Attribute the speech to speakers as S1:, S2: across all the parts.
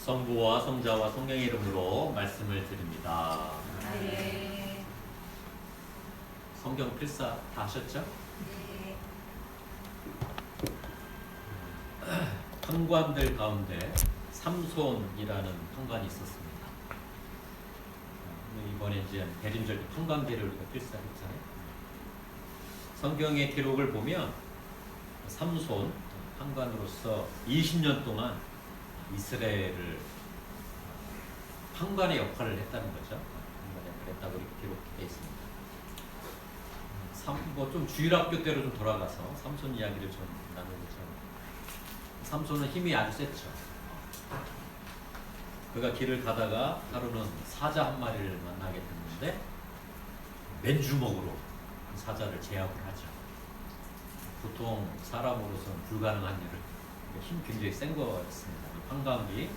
S1: 성부와 성자와 성령의 이름으로 말씀을 드립니다.
S2: 네.
S1: 성경 필사 다 하셨죠?
S2: 네.
S1: 판관들 가운데 삼손이라는 판관이 있었습니다. 이번에 이제 대림절 판관계를 우리가 필사했잖아요. 성경의 기록을 보면 삼손 판관으로서 20년 동안 이스라엘을 판관의 역할을 했다는 거죠. 판관의 역할을 했다고 이렇게 기록되어 있습니다. 좀 주일학교 때로 좀 돌아가서 삼손 이야기를 좀 나누고자. 삼손은 힘이 아주 셌죠. 그가 길을 가다가 하루는 사자 한 마리를 만나게 됐는데 맨주먹으로 그 사자를 제압을 하죠. 보통 사람으로서는 불가능한 일을 힘 굉장히 센 거였습니다. 판관기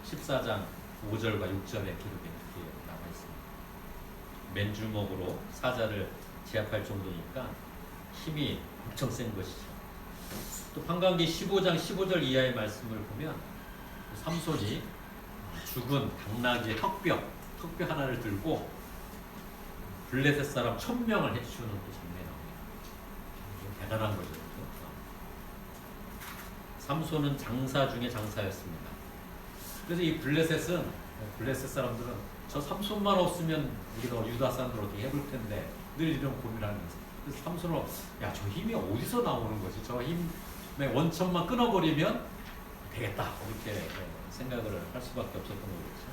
S1: 14장 5절과 6절의 기록에 이렇게 나와 있습니다. 맨주먹으로 사자를 제압할 정도니까 힘이 엄청 센 것이죠. 또 판관기 15장 15절 이하의 말씀을 보면 삼손이 죽은 당나귀의 턱뼈 하나를 들고 블레셋 사람 1000명을 해치우는 그 장면이 나옵니다. 대단한 거죠. 삼손은 장사 중에 장사였습니다. 그래서 이 블레셋 사람들은 저 삼손만 없으면 우리가 유다 사람들 어떻게 해볼 텐데 늘 이런 고민을 하는 거죠. 그래서 삼손은 야, 저 힘이 어디서 나오는 거지? 저 힘의 원천만 끊어버리면 되겠다. 이렇게 생각을 할 수밖에 없었던 거겠죠.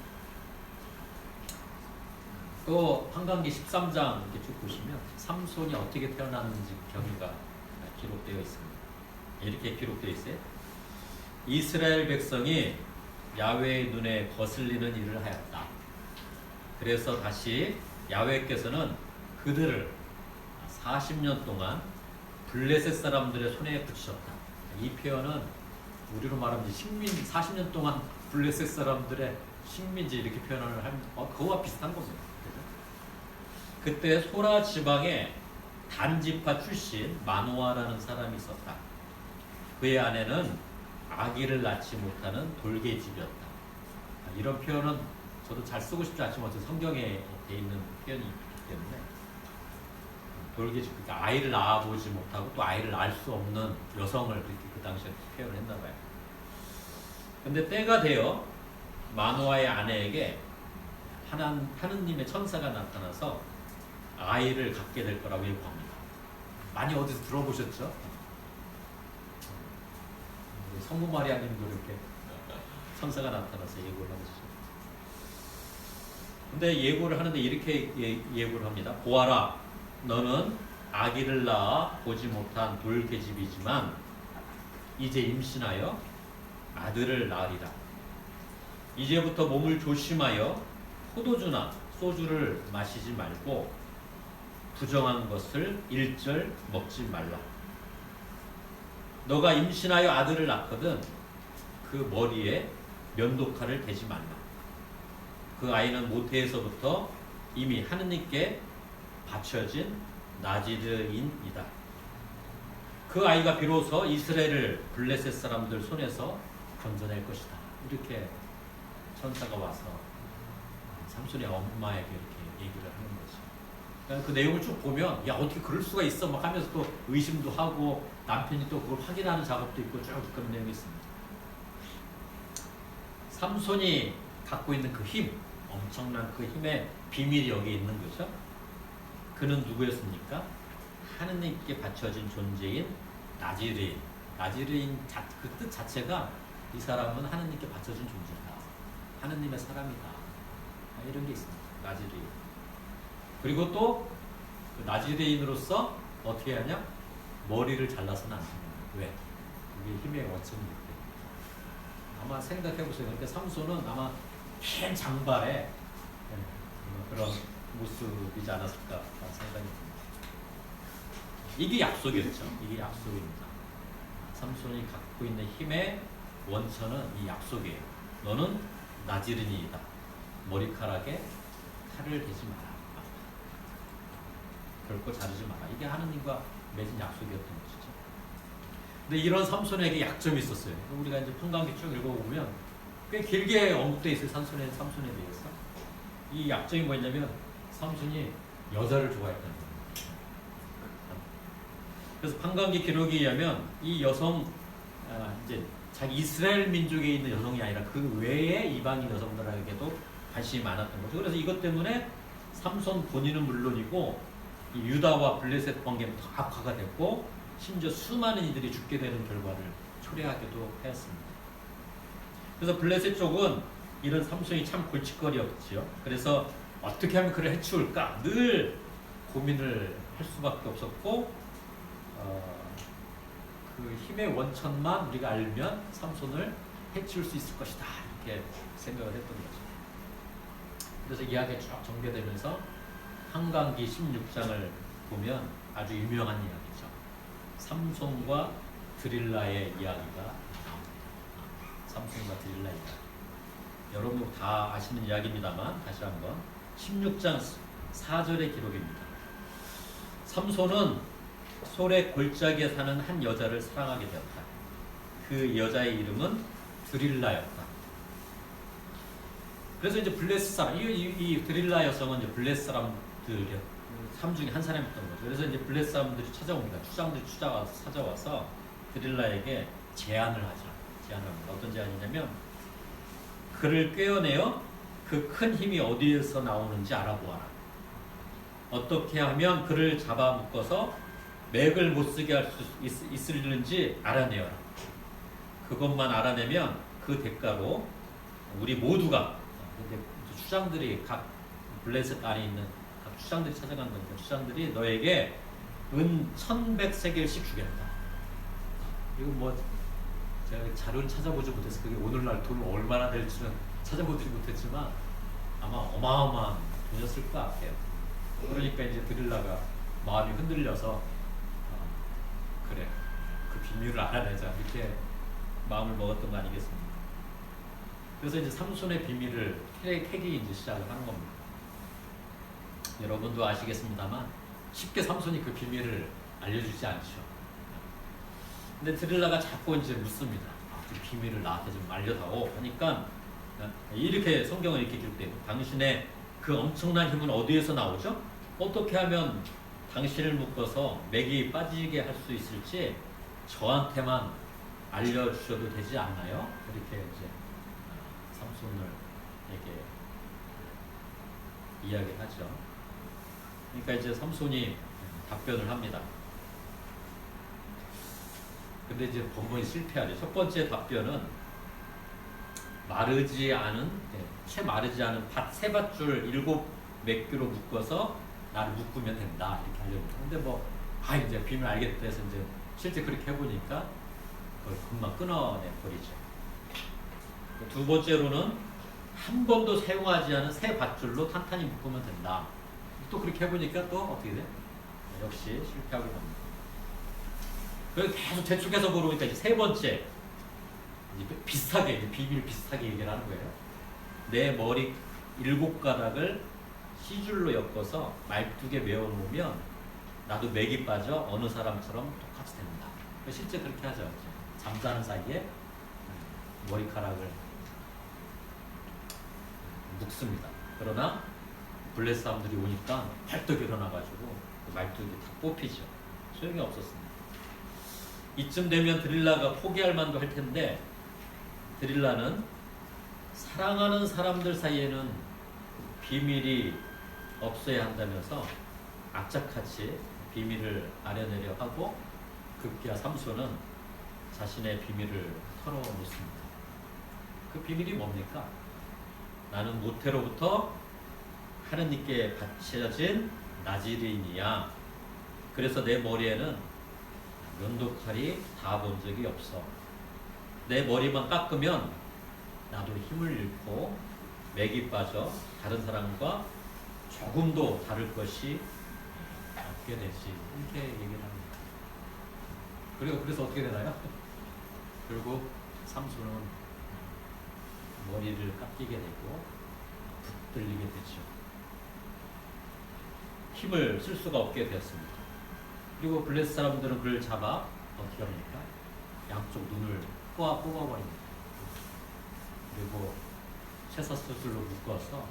S1: 또 판관기 13장 이렇게 쭉 보시면 삼손이 어떻게 태어났는지 경위가 기록되어 있습니다. 이렇게 기록되어 있어요. 이스라엘 백성이 야훼의 눈에 거슬리는 일을 하였다. 그래서 다시 야훼께서는 그들을 40년 동안 블레셋 사람들의 손에 붙이셨다. 이 표현은 우리로 말하면 식민 40년 동안 블레셋 사람들의 식민지 이렇게 표현을 하면 그거와 비슷한 겁니다. 그때 소라 지방에 단지파 출신 마노아라는 사람이 있었다. 그의 아내는 아기를 낳지 못하는 돌개집이었다. 이런 표현은 저도 잘 쓰고 싶지 않지만 성경에 돼 있는 표현이기 때문에 돌개집, 그러니까 아이를 낳아보지 못하고 또 아이를 낳을 수 없는 여성을 그렇게 그 당시에 표현을 했나 봐요. 근데 때가 되어 마노아의 아내에게 하느님의 천사가 나타나서 아이를 갖게 될 거라고 예고합니다. 많이 어디서 들어보셨죠? 성모 마리아님도 이렇게 천사가 나타나서 예고를 하시죠. 근데 예고를 하는데 이렇게 예고를 합니다. 보아라, 너는 아기를 낳아 보지 못한 돌계집이지만 이제 임신하여 아들을 낳으리라. 이제부터 몸을 조심하여 포도주나 소주를 마시지 말고 부정한 것을 일절 먹지 말라. 너가 임신하여 아들을 낳거든 그 머리에 면도칼을 대지 말라. 그 아이는 모태에서부터 이미 하느님께 바쳐진 나지르인이다. 그 아이가 비로소 이스라엘을 블레셋 사람들 손에서 건져낼 것이다. 이렇게 천사가 와서 삼손의 엄마에게 이렇게 얘기를 하는 거죠. 그러니까 그 내용을 쭉 보면 야, 어떻게 그럴 수가 있어 막 하면서 또 의심도 하고 남편이 또 그걸 확인하는 작업도 있고 쭉 그런 내용이 있습니다. 삼손이 갖고 있는 그 힘, 엄청난 그 힘의 비밀이 여기 있는 거죠. 그는 누구였습니까? 하느님께 바쳐진 존재인 나지르인. 나지르인 그 뜻 자체가 이 사람은 하느님께 바쳐진 존재다. 하느님의 사람이다. 이런 게 있습니다. 나지르인. 그리고 또 그 나지르인으로서 어떻게 하냐? 머리를 잘라서는 안 됩니다. 왜? 그게 힘의 원천이기 때문에. 아마 생각해보세요. 그러니까 삼손은 아마 긴 장발에 그런 모습이지 않았을까 생각이 듭니다. 이게 약속이었죠. 이게 약속입니다. 삼손이 갖고 있는 힘의 원천은 이 약속이에요. 너는 나지르인이다. 머리카락에 칼을 대지 마라. 결코 자르지 마라. 이게 하느님과 맺은 약속이었던 것이죠. 근데 이런 삼손에게 약점이 있었어요. 우리가 이제 판관기 쭉 읽어보면 꽤 길게 언급돼 있어요. 삼손에 대해서. 이 약점이 뭐냐면 삼손이 여자를 좋아했다는 거예요. 그래서 판관기 기록에 의하면 이 여성 이제 자기 이스라엘 민족에 있는 여성이 아니라 그 외의 이방인 여성들에게도 관심이 많았던 거죠. 그래서 이것 때문에 삼손 본인은 물론이고 이 유다와 블레셋 관계는 더 악화가 됐고 심지어 수많은 이들이 죽게 되는 결과를 초래하기도 하였습니다. 그래서 블레셋 쪽은 이런 삼손이 참 골칫거리였지요. 그래서 어떻게 하면 그를 해치울까 늘 고민을 할 수밖에 없었고 그 힘의 원천만 우리가 알면 삼손을 해치울 수 있을 것이다 이렇게 생각을 했던 거죠. 그래서 이야기가 쭉 전개되면서 판관기 16장을 보면 아주 유명한 이야기죠. 삼손과 드릴라의 이야기가 나옵니다. 삼손과 드릴라 이야기. 여러분 다 아시는 이야기입니다만 다시 한번 16장 4절의 기록입니다. 삼손은 솔의 골짜기에 사는 한 여자를 사랑하게 되었다. 그 여자의 이름은 드릴라였다. 그래서 이제 블레셋 사람, 이 드릴라 여성은 이제 블레셋 사람들 삶 중에 한 사람이었던 거죠. 그래서 이제 블레셋 사람들이 찾아옵니다. 추장들이 찾아와서 드릴라에게 제안을 하죠. 제안을 합니다. 어떤 제안이냐면 그를 꿰어내어 그 큰 힘이 어디에서 나오는지 알아보아라. 어떻게 하면 그를 잡아 묶어서 맥을 못 쓰게 할 수 있을는지 알아내어라. 그것만 알아내면 그 대가로 우리 모두가, 근데 추장들이 각 블레셋 안에 있는 각 추장들이 찾아간 거니까 추장들이 너에게 은 1100세겔씩 주겠다. 이거 뭐 제가 자료를 찾아보지 못해서 그게 오늘날 돈 얼마나 될지는 찾아보지 못했지만 아마 어마어마한 돈이었을 것 같아요. 그러니까 이제 드릴라가 마음이 흔들려서 그래 그 비밀을 알아내자 이렇게 마음을 먹었던 거 아니겠습니까? 그래서 이제 삼손의 비밀을 캐기 이제 시작을 하는 겁니다. 여러분도 아시겠습니다만 쉽게 삼손이 그 비밀을 알려주지 않죠. 근데 드릴라가 자꾸 이제 묻습니다. 그 비밀을 나한테 좀 알려다오 하니까 이렇게 성경을 이렇게 기록되고 당신의 그 엄청난 힘은 어디에서 나오죠? 어떻게 하면 당신을 묶어서 맥이 빠지게 할 수 있을지 저한테만 알려주셔도 되지 않나요? 이렇게 이제 삼손에게 이야기를 하죠. 그러니까 이제 삼손이 답변을 합니다. 근데 이제 번번이 실패하죠. 첫 번째 답변은 마르지 않은 채 마르지 않은 새 밧줄 7매끼로 묶어서 나를 묶으면 된다 이렇게 하려고. 근데 뭐 이제 비밀 알겠다 해서 이제 실제 그렇게 해보니까 그걸 금방 끊어내 버리죠. 두 번째로는 한 번도 사용하지 않은 새 밧줄로 탄탄히 묶으면 된다. 또 그렇게 해보니까 또 어떻게 돼? 역시 실패하고 봅니다. 그래서 계속 재촉해서 보니까 이제 세 번째 이제 비슷하게 이제 비밀 비슷하게 얘기를 하는 거예요. 내 머리 7가닥을 시줄로 엮어서 말뚝에 메워 놓으면 나도 맥이 빠져 어느 사람처럼 똑같이 된다. 실제 그렇게 하죠. 잠자는 사이에 머리카락을 묶습니다. 그러나 블레셋 사람들이 오니까 벌떡 일어나가지고 말뚝이 다 뽑히죠. 소용이 없었습니다. 이쯤 되면 드릴라가 포기할 만도 할 텐데 드릴라는 사랑하는 사람들 사이에는 비밀이 없어야 한다면서 악착같이 비밀을 아려내려 하고 급기야 삼손은 자신의 비밀을 털어놓습니다. 그 비밀이 뭡니까? 나는 모태로부터 하느님께 바쳐진 나지르인이야. 그래서 내 머리에는 면도칼이 닿아본 적이 없어. 내 머리만 깎으면 나도 힘을 잃고 맥이 빠져 다른 사람과 조금도 다를 것이 없게 되지. 이렇게 얘기를 합니다. 그리고 그래서 어떻게 되나요? 결국 삼손은 머리를 깎이게 되고 붙들리게 되죠. 힘을 쓸 수가 없게 되었습니다. 그리고 블레셋 사람들은 그를 잡아 어떻게 합니까? 양쪽 눈을 뽑아버립니다. 그리고 쇠사슬로 묶어서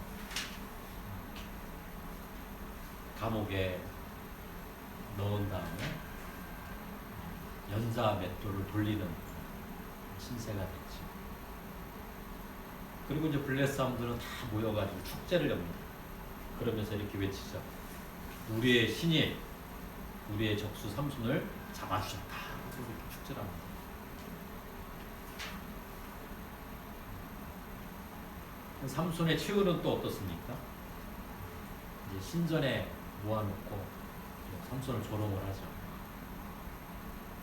S1: 감옥에 넣은 다음에 연자 맷돌을 돌리는 신세가 됐죠. 그리고 이제 블레 사람들은 다 모여가지고 축제를 엽니다. 그러면서 이렇게 외치죠. 우리의 신이 우리의 적수 삼손을 잡아주셨다. 이렇게 축제를 합니다. 삼손의 최후는 또 어떻습니까? 이제 신전에 모아놓고 삼손을 조롱을 하죠.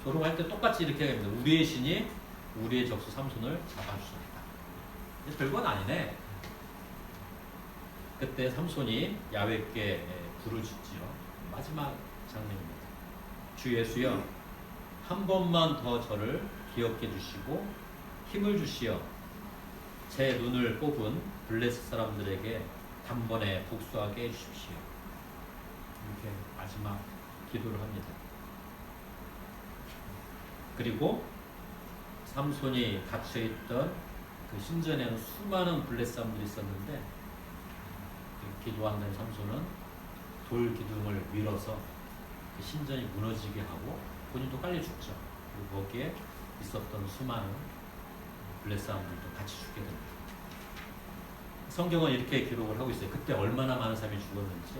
S1: 조롱할 때 똑같이 이렇게 합니다. 우리의 신이 우리의 적수 삼손을 잡아주셨다. 별건 아니네. 그때 삼손이 야훼께 불을 짓지요. 마지막 장면입니다. 주 예수여, 한 번만 더 저를 기억해 주시고 힘을 주시어 제 눈을 뽑은 블레셋 사람들에게 단번에 복수하게 해주십시오. 이렇게 마지막 기도를 합니다. 그리고 삼손이 갇혀있던 그 신전에는 수많은 블레셋 사람들이 있었는데 기도한 다음에 삼손은 돌 기둥을 밀어서 그 신전이 무너지게 하고 본인도 빨리 죽죠. 그리고 거기에 있었던 수많은 블레셋 사람들도 같이 죽게 됩니다. 성경은 이렇게 기록을 하고 있어요. 그때 얼마나 많은 사람이 죽었는지.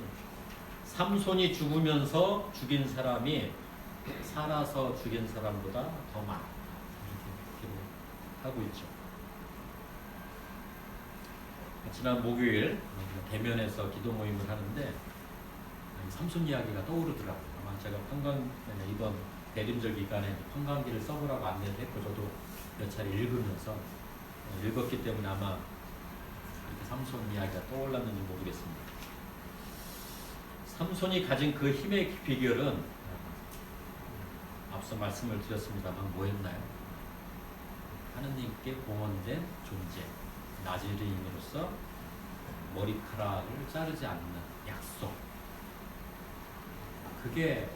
S1: 삼손이 죽으면서 죽인 사람이 살아서 죽인 사람보다 더 많다. 이렇게 기록하고 있죠. 지난 목요일 대면에서 기도 모임을 하는데 삼손 이야기가 떠오르더라고요. 아마 제가 이번 대림절 기간에 평강기를 써보라고 안내를 했고 저도 몇 차례 읽으면서 읽었기 때문에 아마 이렇게 삼손 이야기가 떠올랐는지 모르겠습니다. 삼손이 가진 그 힘의 비결은 앞서 말씀을 드렸습니다만 뭐였나요? 하느님께 공헌된 존재, 나즈레인으로서 머리카락을 자르지 않는 약속. 그게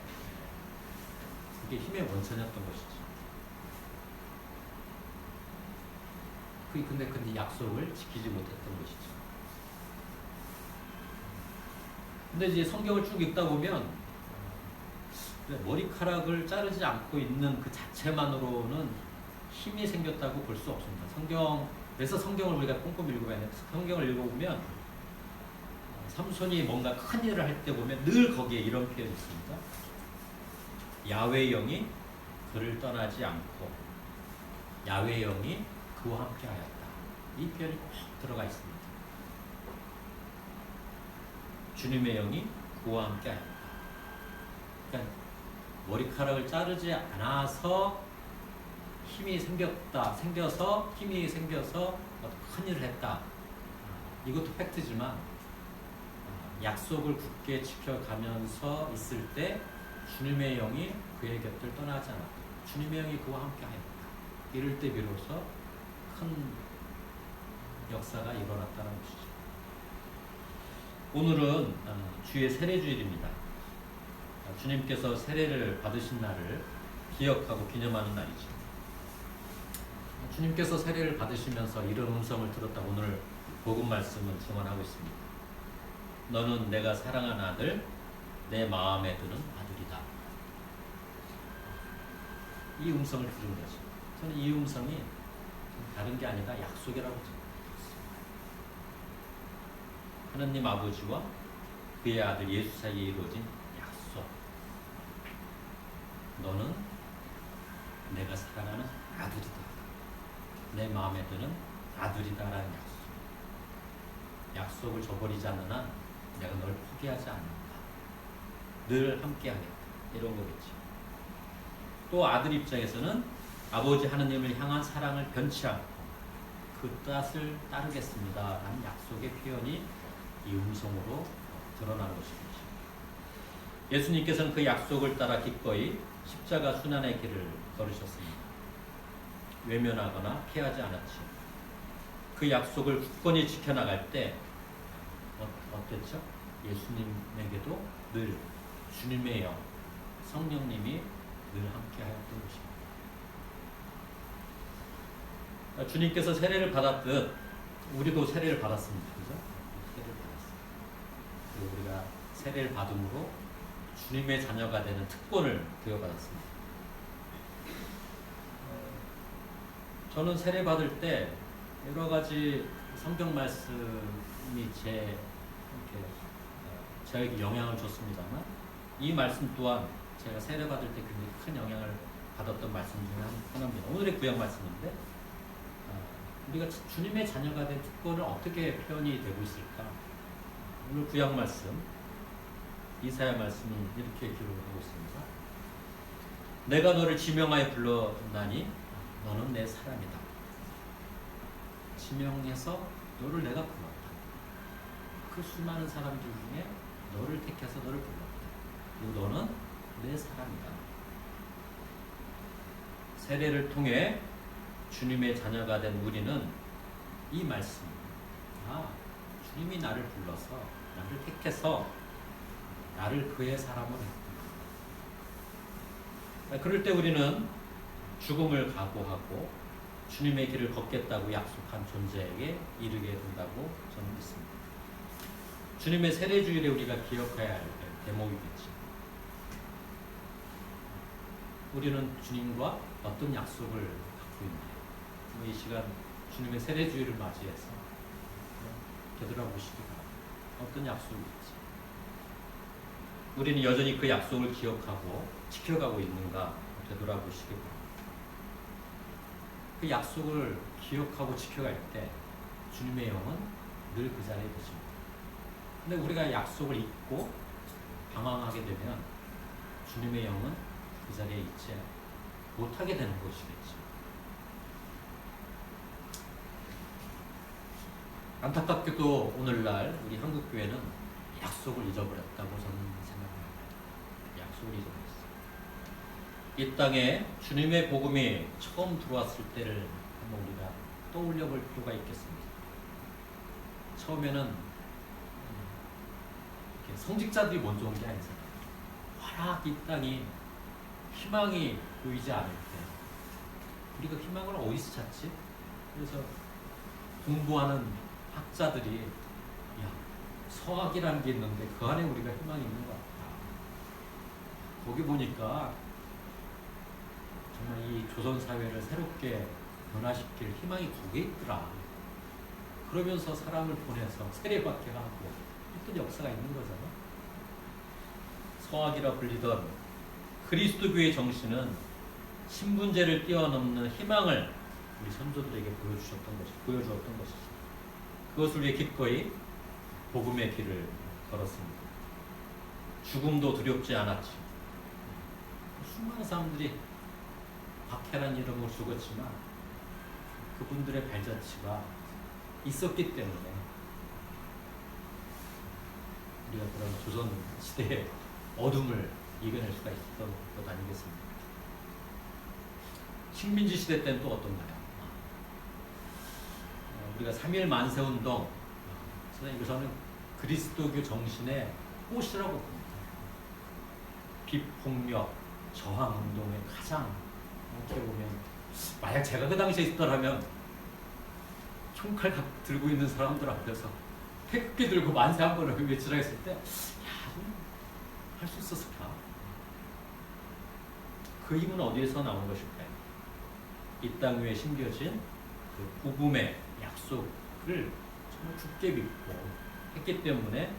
S1: 힘의 원천이었던 것이죠. 근데 약속을 지키지 못했던 것이죠. 근데 이제 성경을 쭉 읽다 보면 머리카락을 자르지 않고 있는 그 자체만으로는 힘이 생겼다고 볼 수 없습니다. 그래서 성경을 우리가 꼼꼼히 읽어봐야 돼요. 성경을 읽어보면 삼손이 뭔가 큰 일을 할 때 보면 늘 거기에 이런 표현이 있습니다. 야훼의 영이 그를 떠나지 않고 야훼의 영이 그와 함께 하였다. 이 표현이 꼭 들어가 있습니다. 주님의 영이 그와 함께 하였다. 그러니까 머리카락을 자르지 않아서 힘이 생겨서 큰 일을 했다. 이것도 팩트지만 약속을 굳게 지켜가면서 있을 때 주님의 영이 그의 곁을 떠나지 않았다. 주님의 영이 그와 함께 하였다. 이럴 때 비로소 큰 역사가 일어났다는 것이죠. 오늘은 주의 세례주일입니다. 주님께서 세례를 받으신 날을 기억하고 기념하는 날이죠. 주님께서 세례를 받으시면서 이런 음성을 들었다. 오늘 복음 말씀은 증언하고 있습니다. 너는 내가 사랑하는 아들, 내 마음에 드는 아들이다. 이 음성을 들은 거죠. 저는 이 음성이 다른 게 아니라 약속이라고 생각합니다. 하나님 아버지와 그의 아들 예수 사이에 이루어진 약속. 너는 내가 사랑하는 아들이다. 내 마음에 드는 아들이다라는 약속. 약속을 저버리지 않는 한 내가 널 포기하지 않는다. 늘 함께하겠다. 이런 거겠죠. 또 아들 입장에서는 아버지 하느님을 향한 사랑을 변치 않고 그 뜻을 따르겠습니다. 라는 약속의 표현이 이 음성으로 드러나는 것이겠죠. 예수님께서는 그 약속을 따라 기꺼이 십자가 순환의 길을 걸으셨습니다. 외면하거나 피하지 않았죠. 그 약속을 굳건히 지켜나갈 때 어땠죠? 예수님에게도 늘 주님의 영, 성령님이 늘 함께 하였던 것입니다. 주님께서 세례를 받았듯 우리도 세례를 받았습니다. 그죠? 세례를 받았습니다. 그리고 우리가 세례를 받음으로 주님의 자녀가 되는 특권을 부여받았습니다. 저는 세례 받을 때 여러 가지 성경 말씀이 저에게 영향을 줬습니다만 이 말씀 또한 제가 세례 받을 때 굉장히 큰 영향을 받았던 말씀 중에 하나입니다. 오늘의 구약 말씀인데 우리가 주님의 자녀가 된 특권을 어떻게 표현이 되고 있을까? 오늘 구약 말씀 이사야 말씀이 이렇게 기록하고 있습니다. 내가 너를 지명하여 불렀나니 너는 내 사람이다. 지명해서 너를 내가 불렀다. 그 수많은 사람들 중에 너를 택해서 너를 불렀다. 그리고 너는 내 사람이다. 세례를 통해 주님의 자녀가 된 우리는 이 말씀, 주님이 나를 불러서 나를 택해서 나를 그의 사람으로 했구나. 그럴 때 우리는 죽음을 각오하고 주님의 길을 걷겠다고 약속한 존재에게 이르게 된다고 저는 믿습니다. 주님의 세례주일에 우리가 기억해야 할 대목이겠지. 우리는 주님과 어떤 약속을 갖고 있나요? 이 시간 주님의 세례주일을 맞이해서 되돌아보시기 바랍니다. 어떤 약속이 있지? 우리는 여전히 그 약속을 기억하고 지켜가고 있는가 되돌아보시기 바랍니다. 그 약속을 기억하고 지켜갈 때 주님의 영은 늘 그 자리에 계십니다. 근데 우리가 약속을 잊고 방황하게 되면 주님의 영은 그 자리에 있지 못하게 되는 것이겠죠. 안타깝게도 오늘날 우리 한국교회는 약속을 잊어버렸다고 저는 생각합니다. 약속을 잊어버렸어요. 이 땅에 주님의 복음이 처음 들어왔을 때를 한번 우리가 떠올려 볼 필요가 있겠습니다. 처음에는 성직자들이 먼저 온 게 아니잖아요. 워낙 이 땅이 희망이 보이지 않을 때 우리가 희망을 어디서 찾지? 그래서 공부하는 학자들이 서학이라는 게 있는데 그 안에 우리가 희망이 있는 것 같다. 거기 보니까 정말 이 조선 사회를 새롭게 변화시킬 희망이 거기에 있더라. 그러면서 사람을 보내서 세례받게 하고 했던 역사가 있는 거잖아. 서학이라 불리던 그리스도교의 정신은 신분제를 뛰어넘는 희망을 우리 선조들에게 보여주었던 것이죠. 그것을 위해 기꺼이 복음의 길을 걸었습니다. 죽음도 두렵지 않았지. 수많은 사람들이 박해란 이름으로 죽었지만 그분들의 발자취가 있었기 때문에 우리가 그런 조선 시대의 어둠을 이겨낼 수가 있었던 것 아니겠습니까? 식민지 시대 때는 또 어떤가요? 우리가 3.1 만세운동, 저는 그리스도교 정신의 꽃이라고 봅니다. 비폭력, 저항운동의 가장 어떻게 보면 만약 제가 그 당시에 있더라면 총칼 들고 있는 사람들 앞에서 태극기 들고 만세 한 번을 외치라 했을 때 할 수 있었을까? 그 힘은 어디에서 나온 것일까요? 이 땅 위에 심겨진 그 복음의 약속을 정말 굳게 믿고 했기 때문에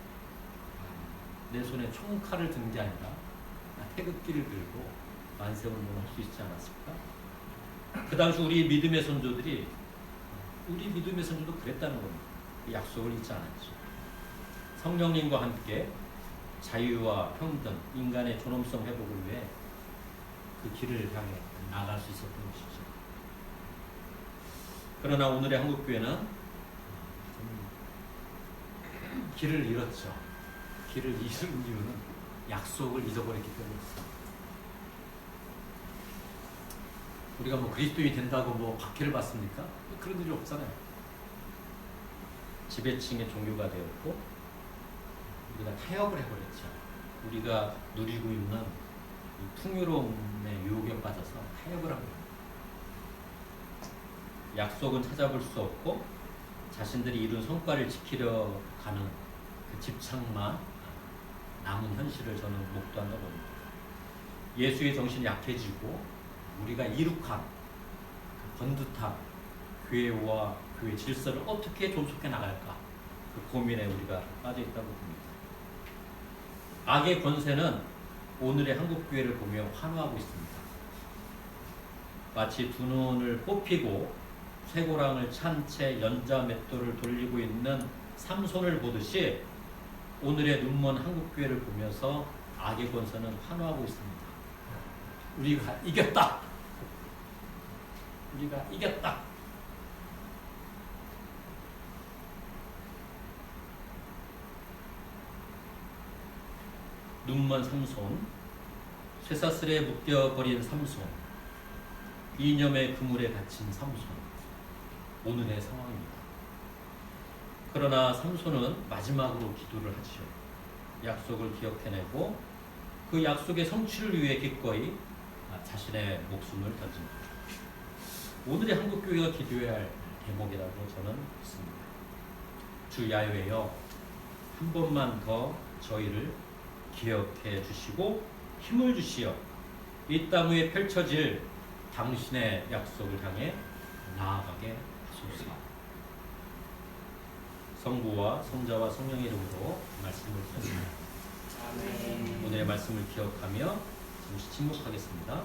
S1: 내 손에 총칼을 든 게 아니라 태극기를 들고 만세운동을 할 수 있지 않았을까? 그 당시 우리 믿음의 선조도 그랬다는 겁니다. 그 약속을 잊지 않았죠. 성령님과 함께 자유와 평등, 인간의 존엄성 회복을 위해 그 길을 향해 나갈 수 있었던 것이죠. 그러나 오늘의 한국교회는 길을 잃었죠. 길을 잃은 이유는 약속을 잊어버렸기 때문이었습니다. 우리가 그리스도인이 된다고 박해를 받습니까? 그런 일이 없잖아요. 지배층의 종교가 되었고 우리가 타협을 해버렸죠. 우리가 누리고 있는 이 풍요로움의 유혹에 빠져서 타협을 한 거예요. 약속은 찾아볼 수 없고 자신들이 이룬 성과를 지키려 가는 그 집착만 남은 현실을 저는 목도한다고 봅니다. 예수의 정신이 약해지고 우리가 이룩한 그 번듯한 교회와 교회 질서를 어떻게 존속해 나갈까 그 고민에 우리가 빠져 있다고 봅니다. 악의 권세는 오늘의 한국교회를 보며 환호하고 있습니다. 마치 두 눈을 뽑히고 쇠고랑을 찬 채 연자 맷돌을 돌리고 있는 삼손을 보듯이 오늘의 눈먼 한국교회를 보면서 악의 권세는 환호하고 있습니다. 우리가 이겼다! 우리가 이겼다! 눈먼 삼손, 쇠사슬에 묶여버린 삼손, 이념의 그물에 갇힌 삼손, 오늘의 상황입니다. 그러나 삼손은 마지막으로 기도를 하지요. 약속을 기억해내고 그 약속의 성취를 위해 기꺼이 자신의 목숨을 던집니다. 오늘의 한국교회가 기도해야 할 대목이라고 저는 믿습니다. 주 야훼여, 한 번만 더 저희를 기억해 주시고 힘을 주시어 이 땅 위에 펼쳐질 당신의 약속을 향해 나아가게 하소서. 성부와 성자와 성령의 이름으로 말씀을 드렸습니다. 오늘의 말씀을 기억하며 잠시 침묵하겠습니다.